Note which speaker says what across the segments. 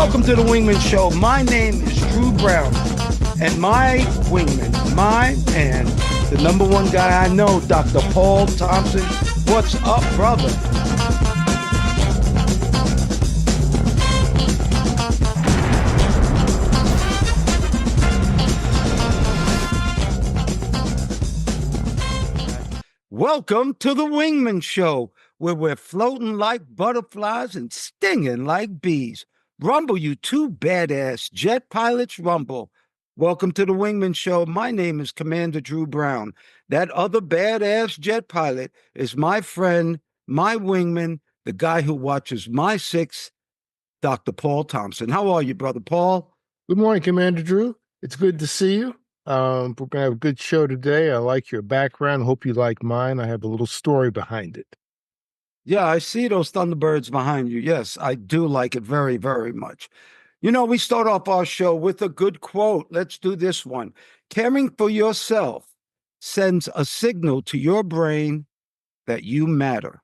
Speaker 1: Welcome to the Wingman Show. My name is Drew Brown, and my wingman, my man, the number one guy I know, Dr. Paul Thompson. What's up, brother? Welcome to the Wingman Show, where we're floating like butterflies and stinging like bees. Rumble, you two badass jet pilots, rumble. Welcome to the Wingman Show. My name is Commander Drew Brown. That other badass jet pilot is my friend, my wingman, the guy who watches my six, Dr. Paul Thompson. How are you, brother Paul?
Speaker 2: Good morning, Commander Drew. It's good to see you. We're going to have a good show today. I like your background. Hope you like mine. I have a little story behind it.
Speaker 1: Yeah, I see those Thunderbirds behind you. Yes, I do like it very, very much. You know, we start off our show with a good quote. Let's do this one. Caring for yourself sends a signal to your brain that you matter.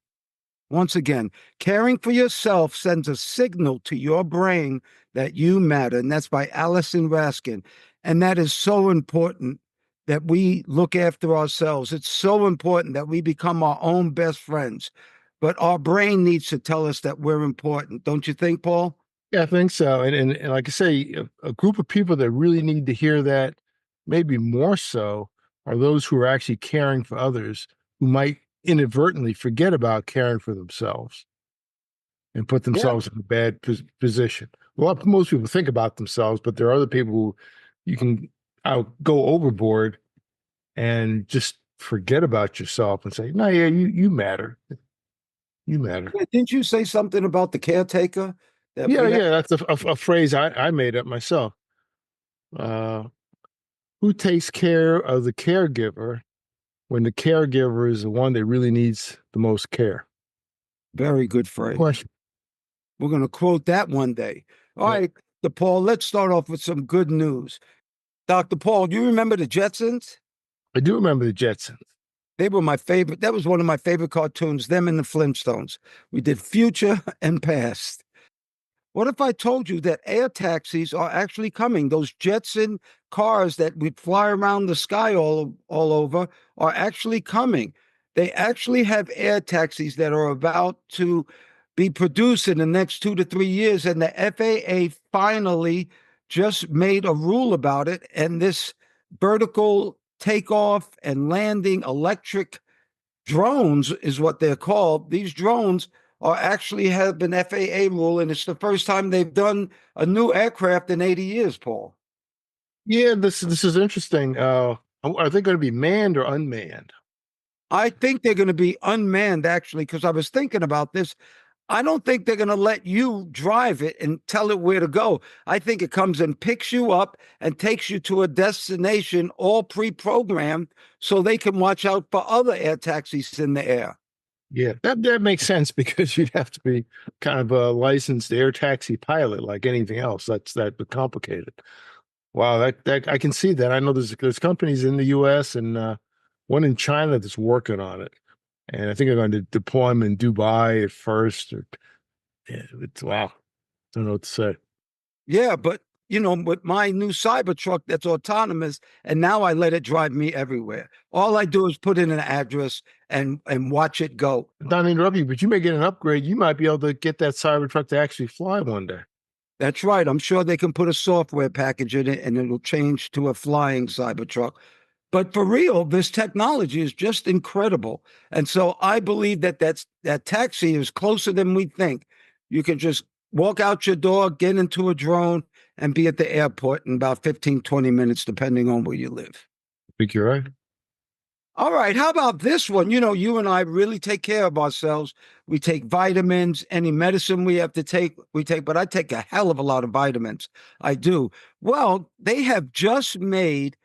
Speaker 1: Once again, caring for yourself sends a signal to your brain that you matter. And that's by Allison Raskin. And that is so important that we look after ourselves. It's so important that we become our own best friends. But our brain needs to tell us that we're important. Don't you think, Paul?
Speaker 2: Yeah, I think so. And like I say, a group of people that really need to hear that, maybe more so, are those who are actually caring for others, who might inadvertently forget about caring for themselves and put themselves in a bad position. Well, most people think about themselves, but there are other people who you can go overboard and just forget about yourself and say, no, yeah, you matter. You matter.
Speaker 1: Didn't you say something about the caretaker?
Speaker 2: Yeah, that's a phrase I made up myself. Who takes care of the caregiver when the caregiver is the one that really needs the most care?
Speaker 1: Very good phrase.
Speaker 2: Question.
Speaker 1: We're going to quote that one day. All right, Dr. Paul, let's start off with some good news. Dr. Paul, do you remember the Jetsons?
Speaker 2: I do remember the Jetsons.
Speaker 1: They were my favorite. That was one of my favorite cartoons, them and the Flintstones. We did future and past. What if I told you that air taxis are actually coming? Those Jetson cars that we fly around the sky all over are actually coming. They actually have air taxis that are about to be produced in the next 2 to 3 years. And the FAA finally just made a rule about it. And this vertical takeoff and landing electric drones is what they're called. These drones are actually have been FAA rule, and it's the first time they've done a new aircraft in 80 years, Paul.
Speaker 2: Yeah, this is interesting. Are they going to be manned or unmanned?
Speaker 1: I think they're going to be unmanned, actually, because I was thinking about this. I don't think they're going to let you drive it and tell it where to go. I think it comes and picks you up and takes you to a destination all pre-programmed so they can watch out for other air taxis in the air.
Speaker 2: Yeah, that makes sense because you'd have to be kind of a licensed air taxi pilot like anything else. That's complicated. Wow, that I can see that. I know there's companies in the US and one in China that's working on it. And I think they're going to deploy them in Dubai at first. It's wow. Don't know what to say.
Speaker 1: Yeah, but you know, with my new Cybertruck that's autonomous, and now I let it drive me everywhere. All I do is put in an address and watch it go.
Speaker 2: Not to interrupt you, but you may get an upgrade. You might be able to get that Cybertruck to actually fly one day.
Speaker 1: That's right. I'm sure they can put a software package in it and it'll change to a flying Cybertruck. But for real, this technology is just incredible. And so I believe that taxi is closer than we think. You can just walk out your door, get into a drone, and be at the airport in about 15, 20 minutes, depending on where you live.
Speaker 2: I think you're right.
Speaker 1: All right. How about this one? You know, you and I really take care of ourselves. We take vitamins, any medicine we have to take, we take, but I take a hell of a lot of vitamins. I do. Well, they have just made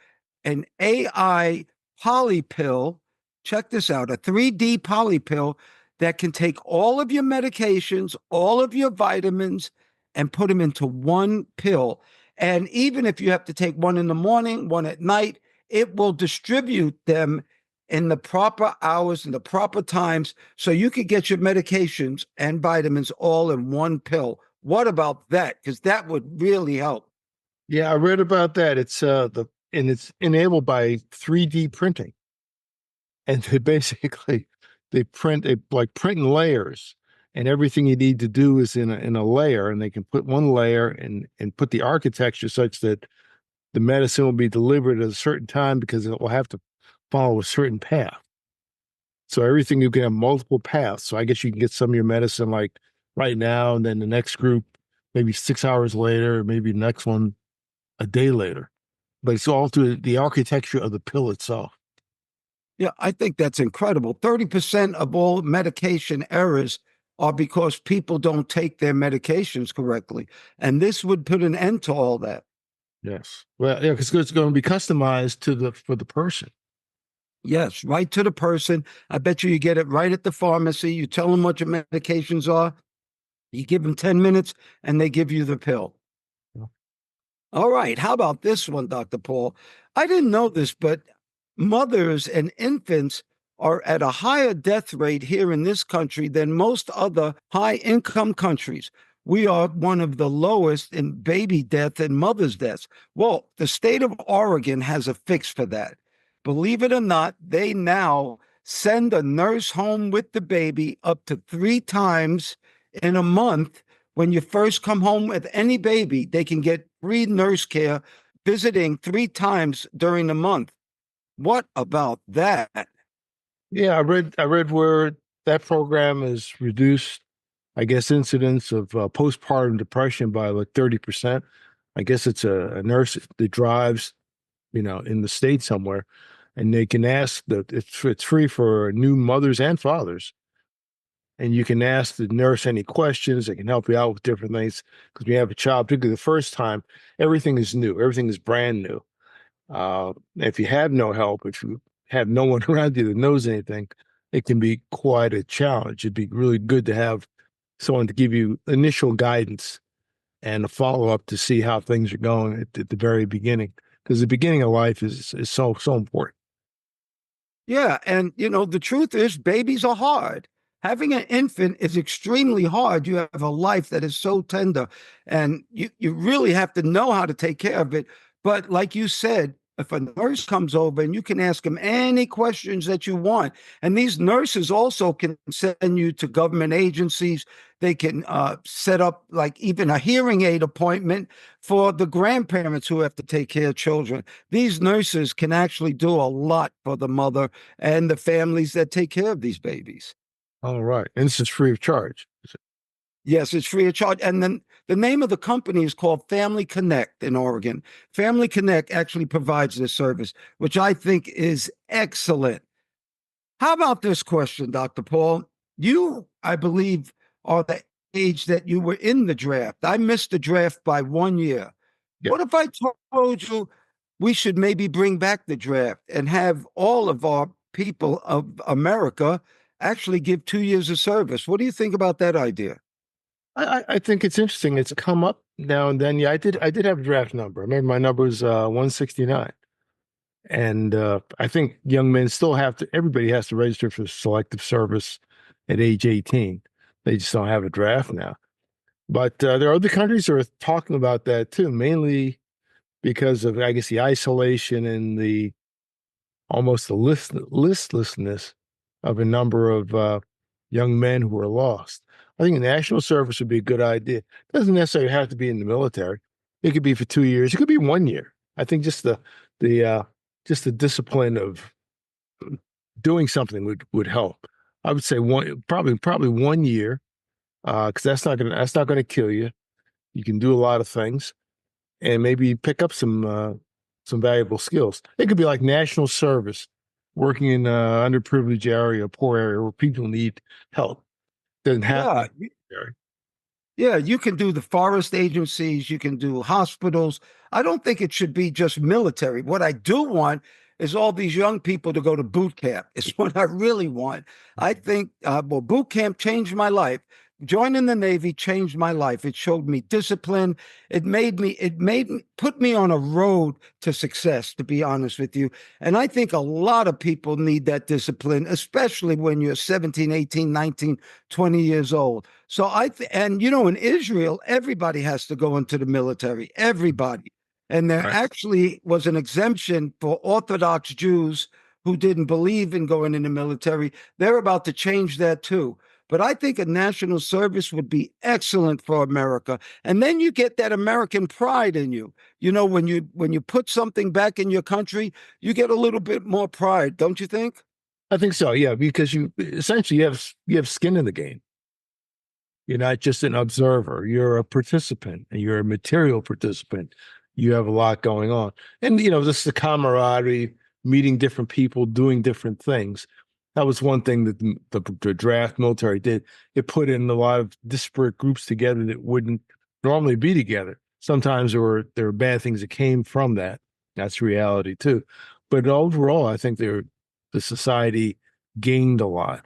Speaker 1: an AI poly pill. Check this out, a 3D poly pill that can take all of your medications, all of your vitamins, and put them into one pill. And even if you have to take one in the morning, one at night, it will distribute them in the proper hours and the proper times so you could get your medications and vitamins all in one pill. What about that? Because that would really help.
Speaker 2: Yeah, I read about that. It's enabled by 3D printing. And they basically they print it like print in layers, and everything you need to do is in a layer, and they can put one layer and put the architecture such that the medicine will be delivered at a certain time because it will have to follow a certain path. So everything you can have multiple paths. So I guess you can get some of your medicine like right now, and then the next group maybe 6 hours later, maybe the next one a day later. But it's all through the architecture of the pill itself.
Speaker 1: Yeah, I think that's incredible. 30% of all medication errors are because people don't take their medications correctly. And this would put an end to all that.
Speaker 2: Yes. Well, yeah, because it's going to be customized to the for the person.
Speaker 1: Yes, right to the person. I bet you get it right at the pharmacy. You tell them what your medications are. You give them 10 minutes and they give you the pill.
Speaker 2: Yeah.
Speaker 1: All right. How about this one, Dr. Paul? I didn't know this, but mothers and infants are at a higher death rate here in this country than most other high income countries. We are one of the lowest in baby death and mother's deaths. Well, the state of Oregon has a fix for that. Believe it or not, they now send a nurse home with the baby up to 3 times in a month. When you first come home with any baby, they can get free nurse care visiting 3 times during the month. What about that?
Speaker 2: Yeah, I read where that program has reduced, I guess, incidence of postpartum depression by like 30%. I guess it's a nurse that drives, in the state somewhere, and they can ask that it's free for new mothers and fathers. And you can ask the nurse any questions. They can help you out with different things. Because when you have a child, particularly the first time, everything is new, everything is brand new. If you have no help, if you have no one around you that knows anything, it can be quite a challenge. It'd be really good to have someone to give you initial guidance and a follow up to see how things are going at the very beginning, because the beginning of life is so important.
Speaker 1: Yeah, and the truth is babies are hard. Having an infant is extremely hard. You have a life that is so tender and you really have to know how to take care of it. But like you said, if a nurse comes over and you can ask them any questions that you want, and these nurses also can send you to government agencies. They can set up like even a hearing aid appointment for the grandparents who have to take care of children. These nurses can actually do a lot for the mother and the families that take care of these babies.
Speaker 2: All right. And this is free of charge.
Speaker 1: Yes, it's free of charge. And then the name of the company is called Family Connect in Oregon. Family Connect actually provides this service, which I think is excellent. How about this question, Dr. Paul? You, I believe, are the age that you were in the draft. I missed the draft by 1 year.
Speaker 2: Yeah.
Speaker 1: What if I told you we should maybe bring back the draft and have all of our people of America actually give 2 years of service? What do you think about that idea?
Speaker 2: I think it's interesting. It's come up now and then. Yeah, I did have a draft number. I remember my number was 169. And I think young men still have to, everybody has to register for selective service at age 18. They just don't have a draft now. But there are other countries that are talking about that too, mainly because of, I guess, the isolation and the almost the listlessness of a number of young men who are lost. I think national service would be a good idea. It doesn't necessarily have to be in the military. It could be for 2 years. It could be 1 year. I think the just the discipline of doing something would help. I would say probably 1 year, because that's not gonna kill you. You can do a lot of things, and maybe pick up some valuable skills. It could be like national service, working in an underprivileged area, a poor area where people need help. Doesn't have to
Speaker 1: Yeah,
Speaker 2: be military.
Speaker 1: yeah, you can do the forest agencies, you can do hospitals. I don't think it should be just military. What I do want is all these young people to go to boot camp. It's what I really want. I think, well, boot camp changed my life. Joining the Navy changed my life. It showed me discipline. Put me on a road to success, to be honest with you. And I think a lot of people need that discipline, especially when you're 17, 18, 19, 20 years old. So and in Israel, everybody has to go into the military, everybody. And there
Speaker 2: Right.
Speaker 1: actually was an exemption for Orthodox Jews who didn't believe in going in the military. They're about to change that too. But I think a national service would be excellent for America. And then you get that American pride in you. When you put something back in your country, you get a little bit more pride, don't you think?
Speaker 2: I think so. Yeah, because you essentially you have skin in the game. You're not just an observer. You're a participant, and you're a material participant. You have a lot going on, and just the camaraderie, meeting different people, doing different things. That was one thing that the draft military did. It put in a lot of disparate groups together that wouldn't normally be together. Sometimes there were bad things that came from that. That's reality too. But overall, I think the society gained a lot,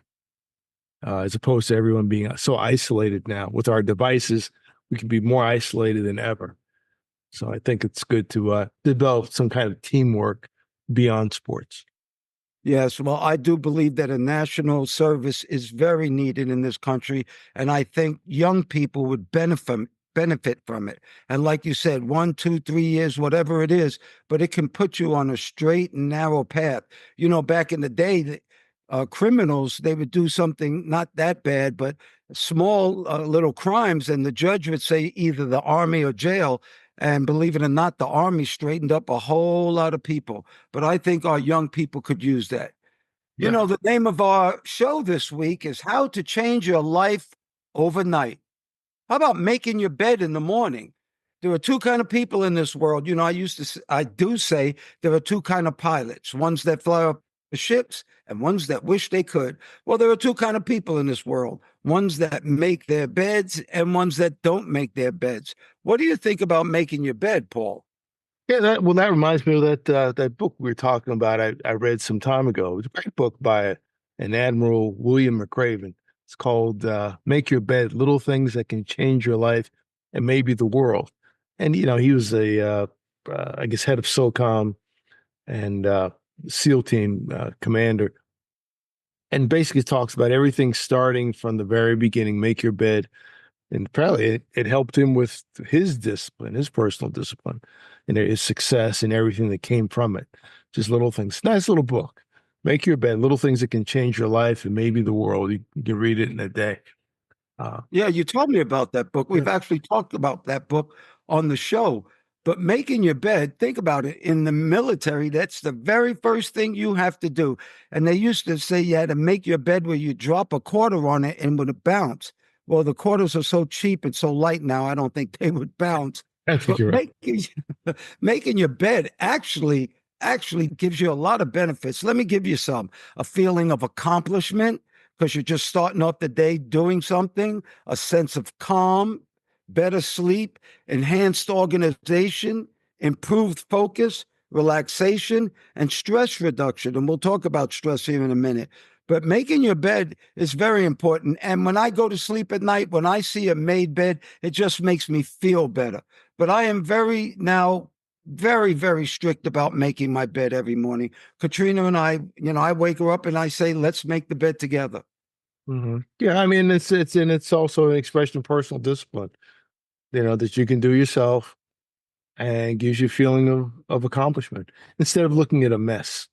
Speaker 2: as opposed to everyone being so isolated now. With our devices, we can be more isolated than ever. So I think it's good to develop some kind of teamwork beyond sports.
Speaker 1: Yes, well, I do believe that a national service is very needed in this country, and I think young people would benefit from it. And like you said, 1, 2, 3 years, whatever it is, but it can put you on a straight and narrow path. Back in the day, criminals, they would do something not that bad, but small little crimes, and the judge would say either the army or jail. And believe it or not, the army straightened up a whole lot of people. But I think our young people could use that.
Speaker 2: Yeah.
Speaker 1: The name of our show this week is How to Change Your Life Overnight. How about making your bed in the morning? There are two kind of people in this world. I do say there are two kind of pilots, ones that fly up the ships and ones that wish they could. Well, there are two kind of people in this world, ones that make their beds and ones that don't make their beds. What do you think about making your bed, Paul?
Speaker 2: Yeah, that reminds me of that book we were talking about. I read some time ago. It was a great book by an Admiral William McRaven. It's called "Make Your Bed: Little Things That Can Change Your Life and Maybe the World." And he was I guess head of SOCOM and SEAL team commander, and basically talks about everything starting from the very beginning. Make your bed, and apparently it helped him with his discipline, his personal discipline, and his success and everything that came from it. Just little things. Nice little book. Make your bed, little things that can change your life and maybe the world. You can read it in a day.
Speaker 1: Yeah, you told me about that book.
Speaker 2: Yeah.
Speaker 1: We've actually talked about that book on the show. But making your bed, think about it. In the military, that's the very first thing you have to do. And they used to say you had to make your bed where you drop a quarter on it and would bounce. Well, the quarters are so cheap and so light now, I don't think they would bounce.
Speaker 2: I think
Speaker 1: But
Speaker 2: you're right.
Speaker 1: making your bed actually gives you a lot of benefits. Let me give you some. A feeling of accomplishment because you're just starting off the day doing something, a sense of calm, better sleep, enhanced organization, improved focus, relaxation, and stress reduction. And we'll talk about stress here in a minute. But making your bed is very important. And when I go to sleep at night, when I see a made bed, it just makes me feel better. But I am very, very strict about making my bed every morning. Katrina and I wake her up and I say, let's make the bed together.
Speaker 2: Yeah, I mean it's also an expression of personal discipline, that you can do yourself and gives you a feeling of accomplishment instead of looking at a mess.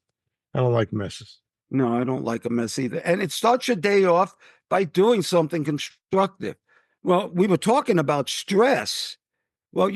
Speaker 2: I don't like messes.
Speaker 1: No, I don't like a mess either. And it starts your day off by doing something constructive. Well, we were talking about stress. Well,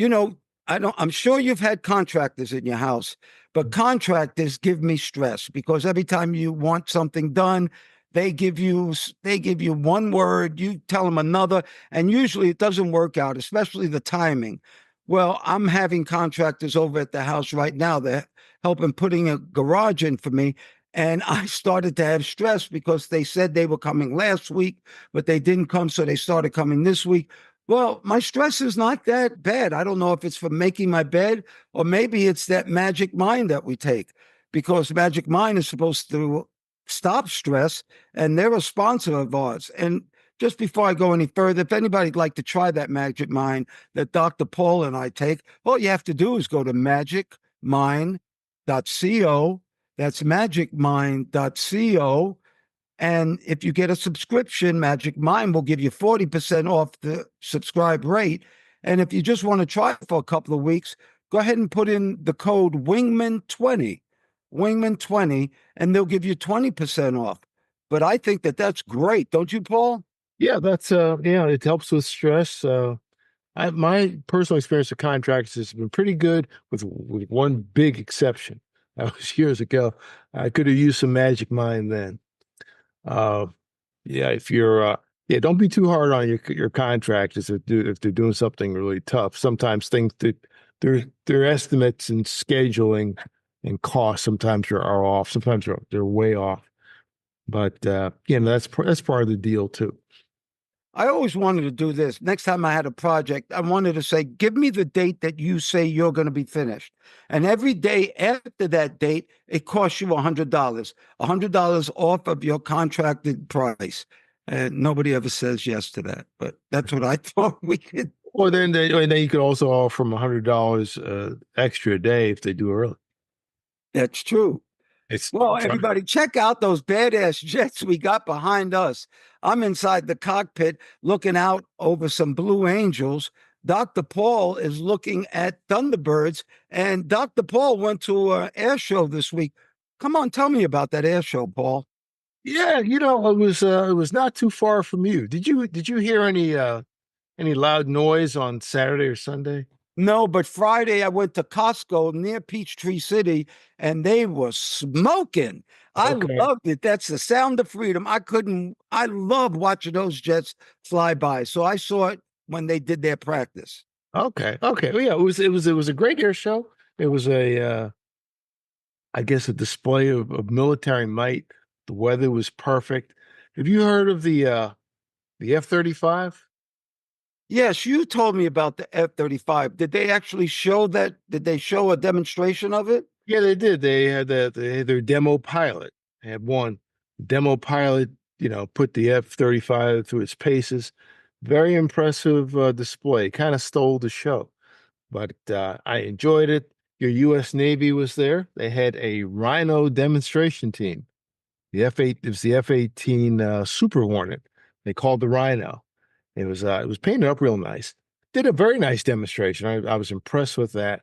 Speaker 1: I'm sure you've had contractors in your house, but contractors give me stress because every time you want something done, they give you one word, you tell them another, and usually it doesn't work out, especially the timing. Well, I'm having contractors over at the house right now. They're helping putting a garage in for me. And I started to have stress because they said they were coming last week, but they didn't come. So they started coming this week. Well, my stress is not that bad. I don't know if it's for making my bed or maybe it's that magic mind that we take because magic mind is supposed to stop stress and they're a sponsor of ours. And just before I go any further, if anybody'd like to try that Magic Mind that Dr. Paul and I take, all you have to do is go to magicmind.co. That's magicmind.co. And if you get a subscription, Magic Mind will give you 40% off the subscribe rate. And if you just want to try it for a couple of weeks, go ahead and put in the code Wingman20, Wingman20, and they'll give you 20% off. But I think that that's great. Don't you, Paul?
Speaker 2: Yeah, that's yeah, it helps with stress. My personal experience with contracts has been pretty good with one big exception. That was years ago. I could have used some Magic Mind then. Uh, yeah, if you're yeah, don't be too hard on your contractors if they're doing something really tough. Sometimes things that their estimates and scheduling and cost sometimes are off. Sometimes they're way off. But you know, that's part of the deal too.
Speaker 1: I always wanted to do this. Next time I had a project, I wanted to say, give me the date that you say you're going to be finished. And every day after that date, it costs you $100 off of your contracted price. And nobody ever says yes to that. But that's what I thought we could.
Speaker 2: Or then you could also offer them $100 extra a day if they do early.
Speaker 1: That's true.
Speaker 2: It's
Speaker 1: Well, everybody, check out those badass jets we got behind us. I'm inside the cockpit looking out over some Blue Angels. Dr. Paul is looking at Thunderbirds, and Dr. Paul went to an air show this week. Come on, tell me about that air show, Paul.
Speaker 2: Yeah, you know, it was not too far from you. Did you hear any loud noise on Saturday or Sunday?
Speaker 1: No, but Friday I went to Costco near Peachtree City and they were smoking. I
Speaker 2: Okay.
Speaker 1: loved it. That's the sound of freedom. I love watching those jets fly by. So I saw it when they did their practice.
Speaker 2: Okay. Okay. Well, yeah, it was a great air show. It was a I guess a display of military might. The weather was perfect. Have you heard of the F-35?
Speaker 1: Yes, you told me about the F-35. Did they actually show that? Did they show a demonstration of it?
Speaker 2: Yeah, they did. They had their demo pilot. They had one demo pilot, you know, put the F-35 through its paces. Very impressive display. Kind of stole the show, but I enjoyed it. Your U.S. Navy was there. They had a Rhino demonstration team. It was the F-18 Super Hornet. They called the Rhino. It was painted up real nice. Did a very nice demonstration. I was impressed with that.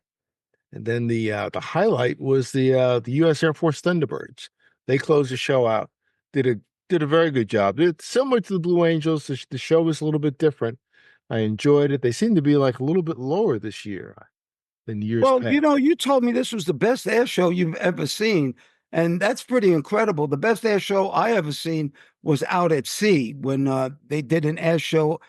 Speaker 2: And then the highlight was the U.S. Air Force Thunderbirds. They closed the show out. Did a did a very good job. It's similar to the Blue Angels. The show was a little bit different. I enjoyed it. They seem to be like a little bit lower this year than years
Speaker 1: Well,
Speaker 2: past.
Speaker 1: you told me this was the best air show you've ever seen, and that's pretty incredible. The best air show I ever seen was out at sea when they did an air show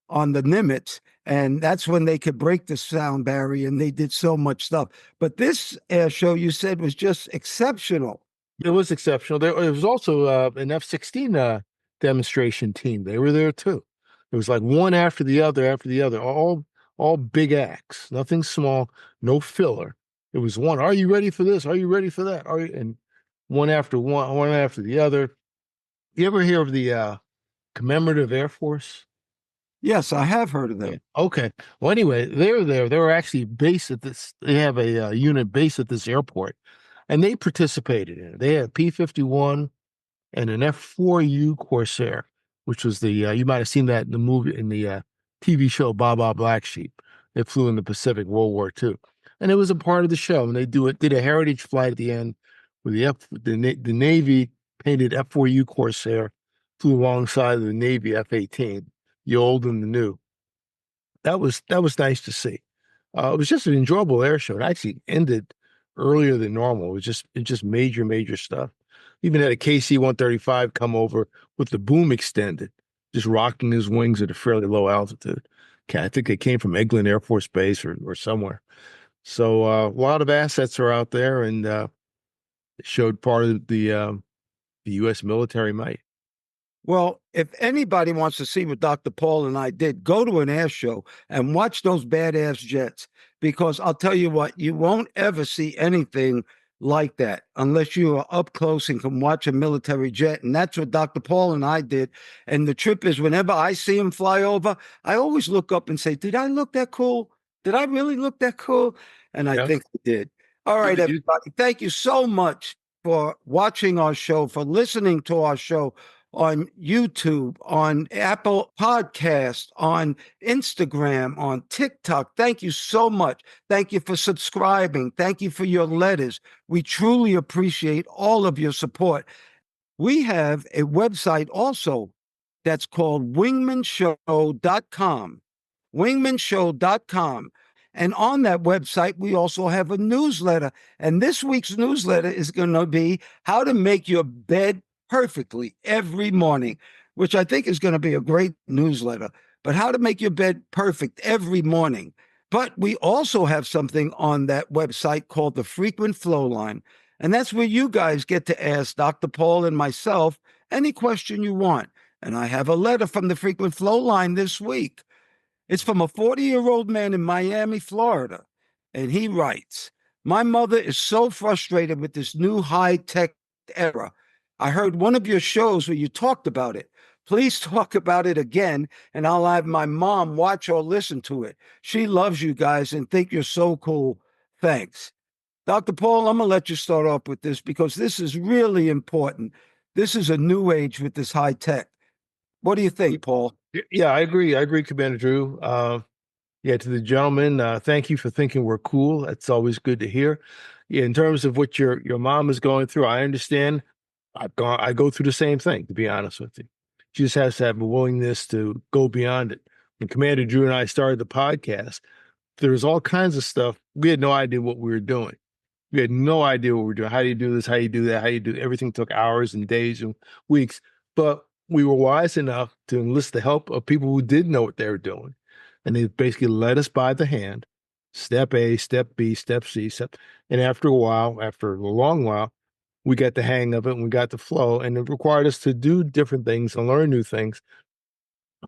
Speaker 1: on the Nimitz, and that's when they could break the sound barrier, and they did so much stuff. But this air show you said was just exceptional.
Speaker 2: It was exceptional. There was also an F-16 demonstration team. They were there too. It was like one after the other, all big acts, nothing small, no filler. It was one. Are you ready for this? Are you ready for that? Are you? And one after the other. You ever hear of the Commemorative Air Force?
Speaker 1: Yes, I have heard of
Speaker 2: Yeah.
Speaker 1: them.
Speaker 2: Okay. Well, anyway, they were there. They were actually based at this. They have a unit based at this airport, and they participated in it. They had P-51 and an F-4U Corsair, which was the you might have seen that in the movie in the TV show Baba Black Sheep. They flew in the Pacific World War II, and it was a part of the show. And they did a heritage flight at the end with the Navy painted F-4U Corsair flew alongside of the Navy F-18, the old and the new. That was nice to see. It was just an enjoyable air show. It actually ended earlier than normal. It just major stuff. Even had a KC-135 come over with the boom extended, just rocking his wings at a fairly low altitude. Okay, I think it came from Eglin Air Force Base or somewhere. So a lot of assets are out there, and it showed part of the U.S. military might.
Speaker 1: Well, if anybody wants to see what Dr. Paul and I did, go to an air show and watch those badass jets because I'll tell you what, you won't ever see anything like that unless you are up close and can watch a military jet. And that's what Dr. Paul and I did. And the trip is whenever I see him fly over, I always look up and say, did I look that cool? Did I really look that cool? And I
Speaker 2: Yeah.
Speaker 1: think I did. All right, everybody. Thank you so much for watching our show, for listening to our show on YouTube, on Apple Podcast, on Instagram, on TikTok. Thank you so much. Thank you for subscribing. Thank you for your letters. We truly appreciate all of your support. We have a website also that's called wingmanshow.com. Wingmanshow.com. And on that website, we also have a newsletter. And this week's newsletter is going to be how to make your bed perfectly every morning, which I think is going to be a great newsletter. But how to make your bed perfect every morning. But we also have something on that website called the Frequent Flow Line. And that's where you guys get to ask Dr. Paul and myself any question you want. And I have a letter from the Frequent Flow Line this week. It's from a 40-year-old man in Miami, Florida. And he writes, my mother is so frustrated with this new high-tech era. I heard one of your shows where you talked about it. Please talk about it again, and I'll have my mom watch or listen to it. She loves you guys and think you're so cool. Thanks. Dr. Paul, I'm going to let you start off with this because this is really important. This is a new age with this high tech. What do you think, Paul?
Speaker 2: Yeah, I agree. I agree, Commander Drew. Yeah, to the gentleman, thank you for thinking we're cool. That's always good to hear. Yeah, in terms of what your mom is going through, I understand. I go through the same thing, to be honest with you. She just has to have a willingness to go beyond it. When Commander Drew and I started the podcast, there was all kinds of stuff. We had no idea what we were doing. We had no idea what we were doing. How do you do this? How do you do that? How do you do everything took hours and days and weeks. But we were wise enough to enlist the help of people who did know what they were doing. And they basically led us by the hand, step A, step B, step C, step. And after a while, after a long while, we got the hang of it and we got the flow. And it required us to do different things and learn new things.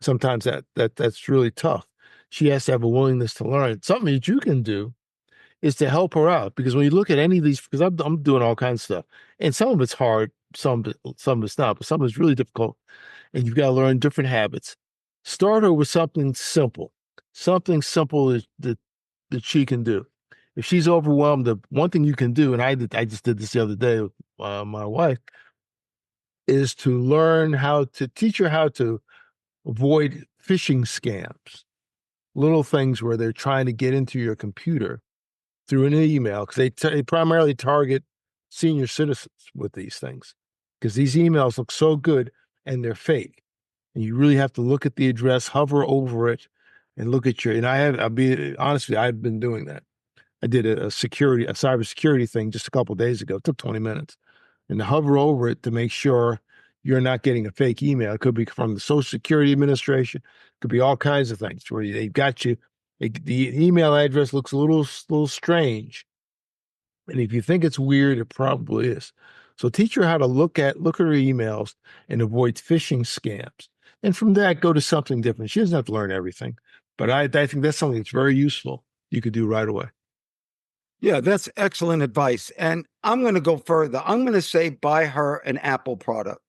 Speaker 2: Sometimes that's really tough. She has to have a willingness to learn. Something that you can do is to help her out, because when you look at any of these, because I'm doing all kinds of stuff, and some of it's hard, some of it's not, but some of it's really difficult, and you've got to learn different habits. Start her with something simple that she can do. If she's overwhelmed, the one thing you can do, and I just did this the other day with my wife, is to learn how to teach her how to avoid phishing scams, little things where they're trying to get into your computer through an email, because they primarily target senior citizens with these things, because these emails look so good and they're fake. And you really have to look at the address, hover over it, and look at your. And I'll be honest with you, I've been doing that. I did a cybersecurity thing just a couple of days ago. It took 20 minutes, and to hover over it to make sure you're not getting a fake email. It could be from the Social Security Administration. It could be all kinds of things where they've got you. The email address looks a little strange, and if you think it's weird, it probably is. So teach her how to look at her emails and avoid phishing scams. And from that, go to something different. She doesn't have to learn everything, but I think that's something that's very useful you could do right away.
Speaker 1: Yeah, that's excellent advice. And I'm going to go further. I'm going to say buy her an Apple product.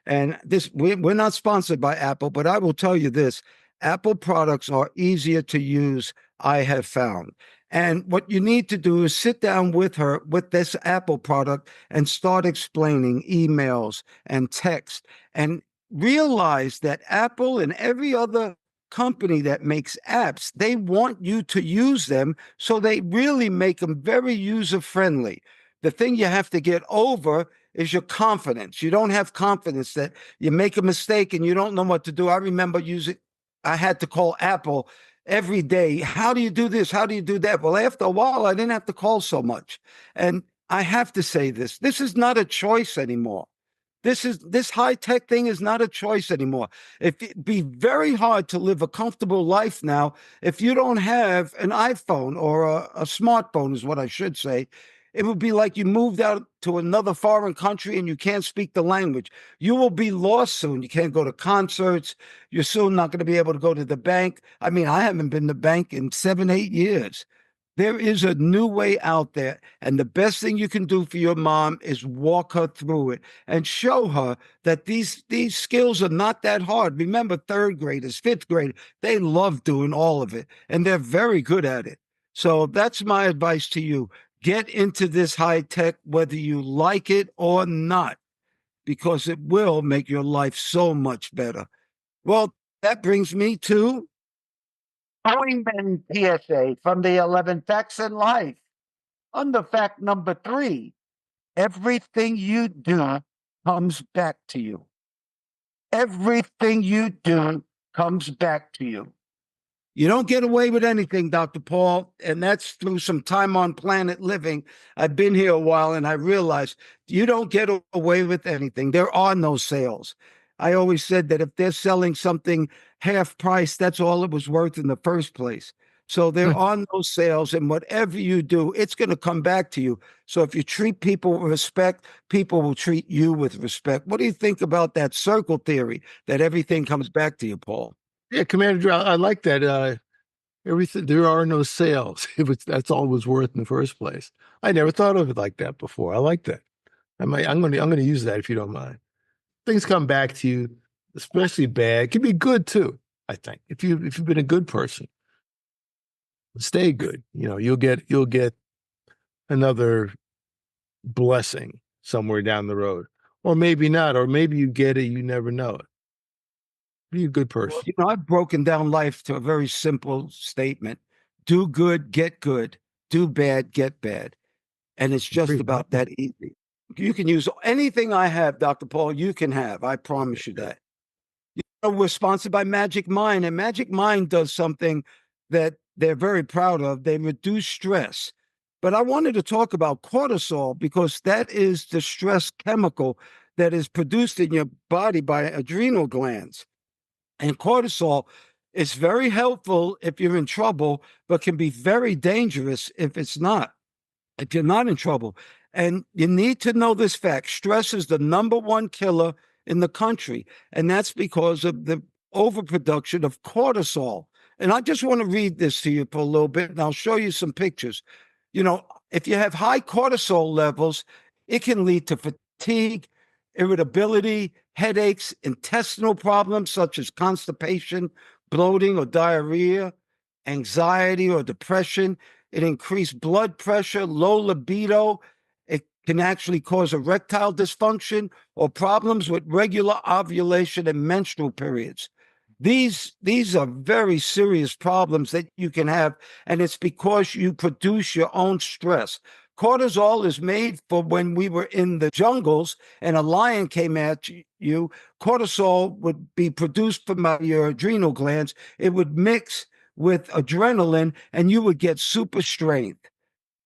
Speaker 1: And we're not sponsored by Apple, but I will tell you this. Apple products are easier to use, I have found. And what you need to do is sit down with her with this Apple product and start explaining emails and text and realize that Apple and every other company that makes apps, they want you to use them. So they really make them very user friendly. The thing you have to get over is your confidence. You don't have confidence that you make a mistake and you don't know what to do. I remember I had to call Apple every day. How do you do this? How do you do that? Well, after a while, I didn't have to call so much. And I have to say this is not a choice anymore. This high tech thing is not a choice anymore. It'd be very hard to live a comfortable life now if you don't have an iPhone or a smartphone, is what I should say. It would be like you moved out to another foreign country and you can't speak the language. You will be lost soon. You can't go to concerts. You're soon not going to be able to go to the bank. I mean, I haven't been to the bank in 7, 8 years. There is a new way out there. And the best thing you can do for your mom is walk her through it and show her that these skills are not that hard. Remember, third graders, fifth graders, they love doing all of it and they're very good at it. So that's my advice to you. Get into this high tech, whether you like it or not, because it will make your life so much better. Well, that brings me to Wingmen PSA from the 11 Facts in Life. Under fact number 3, everything you do comes back to you. Everything you do comes back to you. You don't get away with anything, Dr. Paul, and that's through some time on planet living. I've been here a while and I realized you don't get away with anything. There are no sales. I always said that if they're selling something half price, that's all it was worth in the first place. So there are no sales, and whatever you do, it's going to come back to you. So if you treat people with respect, people will treat you with respect. What do you think about that circle theory that everything comes back to you, Paul?
Speaker 2: Yeah, Commander, I like that. Everything, there are no sales. That's all it was worth in the first place. I never thought of it like that before. I like that. I'm going to use that if you don't mind. Things come back to you, especially bad. It can be good too. I think if you've been a good person, stay good. You'll get another blessing somewhere down the road, or maybe not, or maybe you get it, you never know it. Be a good
Speaker 1: Well,
Speaker 2: person.
Speaker 1: I've broken down life to a very simple statement: do good, get good; do bad, get bad. And it's just
Speaker 2: Great.
Speaker 1: about that easy. You can use anything I have, Dr. Paul, you can have. I promise you that. We're sponsored by Magic Mind, and Magic Mind does something that they're very proud of. They reduce stress. But I wanted to talk about cortisol because that is the stress chemical that is produced in your body by adrenal glands. And cortisol is very helpful if you're in trouble, but can be very dangerous if you're not in trouble. And you need to know this fact: stress is the number one killer in the country. And that's because of the overproduction of cortisol. And I just want to read this to you for a little bit, and I'll show you some pictures. If you have high cortisol levels, it can lead to fatigue, irritability, headaches, intestinal problems such as constipation, bloating, or diarrhea, anxiety or depression. It increased blood pressure, low libido. It can actually cause erectile dysfunction or problems with regular ovulation and menstrual periods. These are very serious problems that you can have, and it's because you produce your own stress. Cortisol is made for when we were in the jungles and a lion came at you. Cortisol would be produced from your adrenal glands. It would mix with adrenaline and you would get super strength.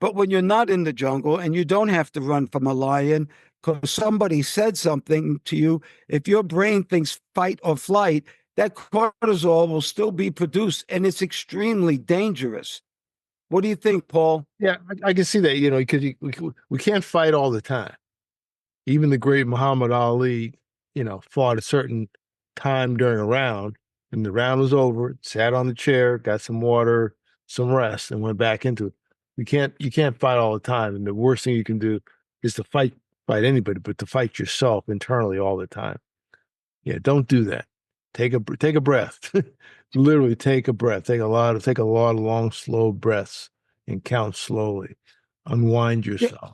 Speaker 1: But when you're not in the jungle and you don't have to run from a lion because somebody said something to you, if your brain thinks fight or flight, that cortisol will still be produced and it's extremely dangerous. What do you think, Paul?
Speaker 2: Yeah, I can see that. Because we can't fight all the time. Even the great Muhammad Ali, fought a certain time during a round, and the round was over, sat on the chair, got some water, some rest, and went back into it. You can't fight all the time. And the worst thing you can do is to fight anybody, but to fight yourself internally all the time. Yeah, don't do that. Take a breath. Literally take a breath. Take a lot of long, slow breaths and count slowly. Unwind
Speaker 1: Yeah,
Speaker 2: yourself.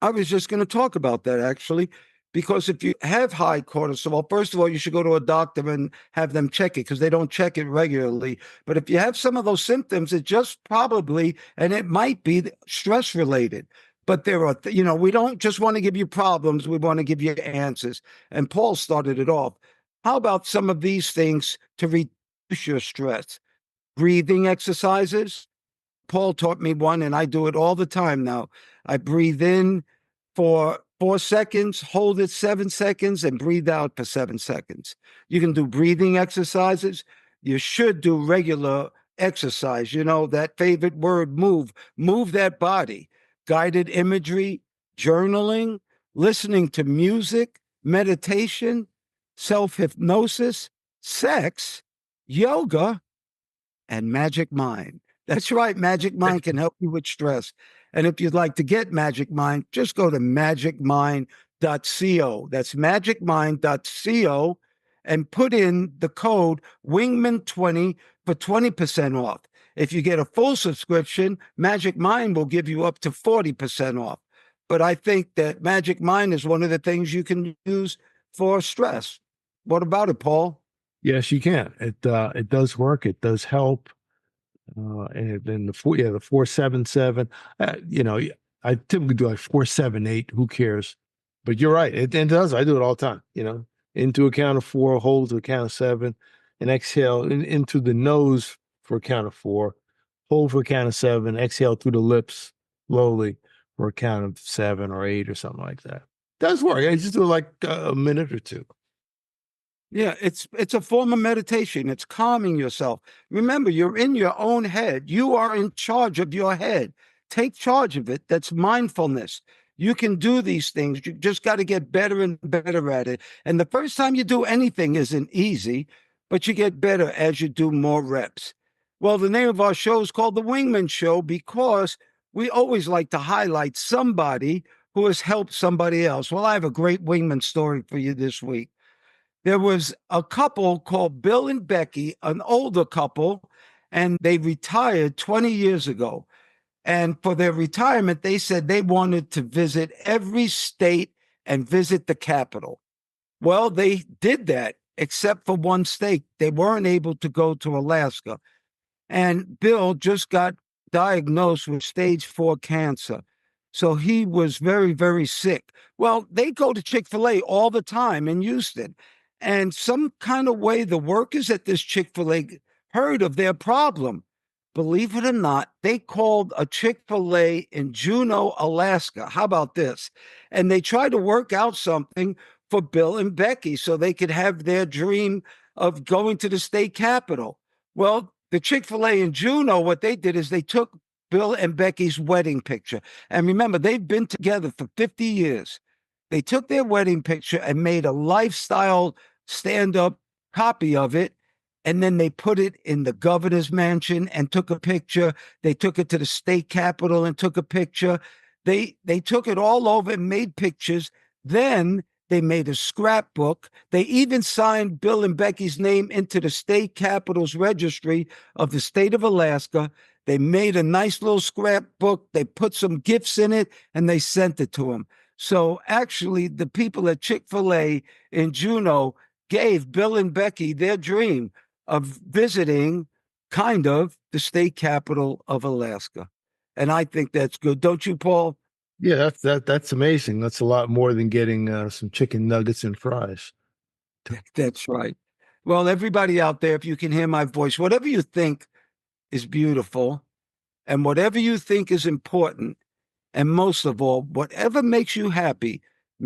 Speaker 1: I was just going to talk about that actually, because if you have high cortisol, first of all, you should go to a doctor and have them check it because they don't check it regularly. But if you have some of those symptoms, it just probably, and it might be stress related. But there are, we don't just want to give you problems, we want to give you answers. And Paul started it off. How about some of these things to reduce your stress? Breathing exercises. Paul taught me one, and I do it all the time now. I breathe in for 4 seconds, hold it 7 seconds, and breathe out for 7 seconds. You can do breathing exercises. You should do regular exercise. That favorite word, move that body. Guided imagery, journaling, listening to music, meditation, self hypnosis, sex, yoga, and Magic Mind. That's right. Magic Mind can help you with stress. And if you'd like to get Magic Mind, just go to magicmind.co. That's magicmind.co and put in the code Wingman20 for 20% off. If you get a full subscription, Magic Mind will give you up to 40% off. But I think that Magic Mind is one of the things you can use for stress. What about it, Paul?
Speaker 2: Yes, you can. It does work. It does help. And then the 477. I typically do like 478. Who cares? But you're right. It does. I do it all the time. Into a count of four, hold to a count of seven, and exhale into the nose for a count of four, hold for a count of seven, exhale through the lips slowly for a count of 7 or 8 or something like that. Does work. I just do it like a minute or two.
Speaker 1: Yeah, it's a form of meditation. It's calming yourself. Remember, you're in your own head. You are in charge of your head. Take charge of it. That's mindfulness. You can do these things. You just got to get better and better at it. And the first time you do anything isn't easy, but you get better as you do more reps. Well, the name of our show is called The Wingman Show because we always like to highlight somebody who has helped somebody else. Well, I have a great wingman story for you this week. There was a couple called Bill and Becky, an older couple, and they retired 20 years ago. And for their retirement, they said they wanted to visit every state and visit the capital. Well, they did that, except for one state. They weren't able to go to Alaska. And Bill just got diagnosed with stage 4 cancer. So he was very, very sick. Well, they go to Chick-fil-A all the time in Houston. And some kind of way, the workers at this Chick-fil-A heard of their problem. Believe it or not, they called a Chick-fil-A in Juneau, Alaska. How about this? And they tried to work out something for Bill and Becky so they could have their dream of going to the state capitol. Well, the Chick-fil-A in Juneau, what they did is they took Bill and Becky's wedding picture. And remember, they've been together for 50 years. They took their wedding picture and made a lifestyle stand-up copy of it. And then they put it in the governor's mansion and took a picture. They took it to the state capitol and took a picture. They took it all over and made pictures. Then they made a scrapbook. They even signed Bill and Becky's name into the state capitol's registry of the state of Alaska. They made a nice little scrapbook. They put some gifts in it and they sent it to him. So actually, the people at Chick-fil-A in Juneau gave Bill and Becky their dream of visiting kind of the state capital of Alaska. And I think that's good. Don't you, Paul?
Speaker 2: Yeah, that's amazing. That's a lot more than getting some chicken nuggets and fries.
Speaker 1: That's right. Well, everybody out there, if you can hear my voice, whatever you think is beautiful and whatever you think is important, and most of all, whatever makes you happy,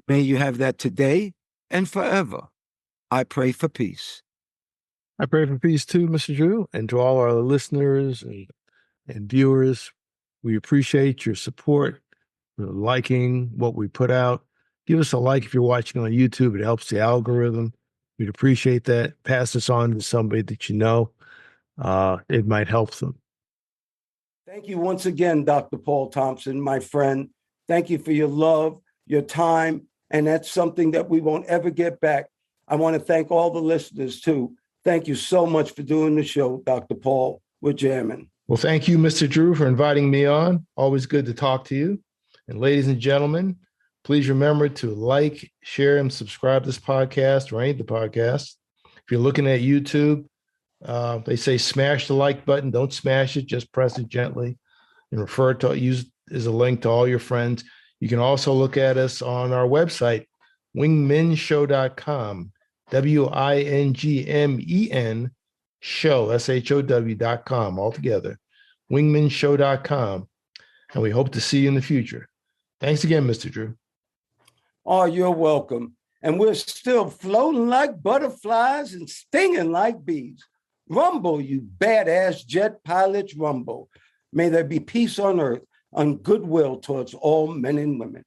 Speaker 1: may you have that today and forever. I pray for peace.
Speaker 2: I pray for peace too, Mr. Drew, and to all our listeners and viewers. We appreciate your support, liking what we put out. Give us a like if you're watching on YouTube. It helps the algorithm. We'd appreciate that. Pass this on to somebody that you know. It might help them.
Speaker 1: Thank you once again, Dr. Paul Thompson, my friend. Thank you for your love, your time, and that's something that we won't ever get back. I want to thank all the listeners, too. Thank you so much for doing the show, Dr. Paul. We're jamming.
Speaker 2: Well, thank you, Mr. Drew, for inviting me on. Always good to talk to you. And ladies and gentlemen, please remember to like, share, and subscribe to this podcast or any of the podcasts. If you're looking at YouTube, they say smash the like button. Don't smash it. Just press it gently and refer to use as a link to all your friends. You can also look at us on our website, wingmenshow.com, WINGMEN show, SHOW.com, altogether, wingmenshow.com. And we hope to see you in the future. Thanks again, Mr. Drew.
Speaker 1: Oh, you're welcome. And we're still floating like butterflies and stinging like bees. Rumble, you badass jet pilots, rumble. May there be peace on earth, and goodwill towards all men and women.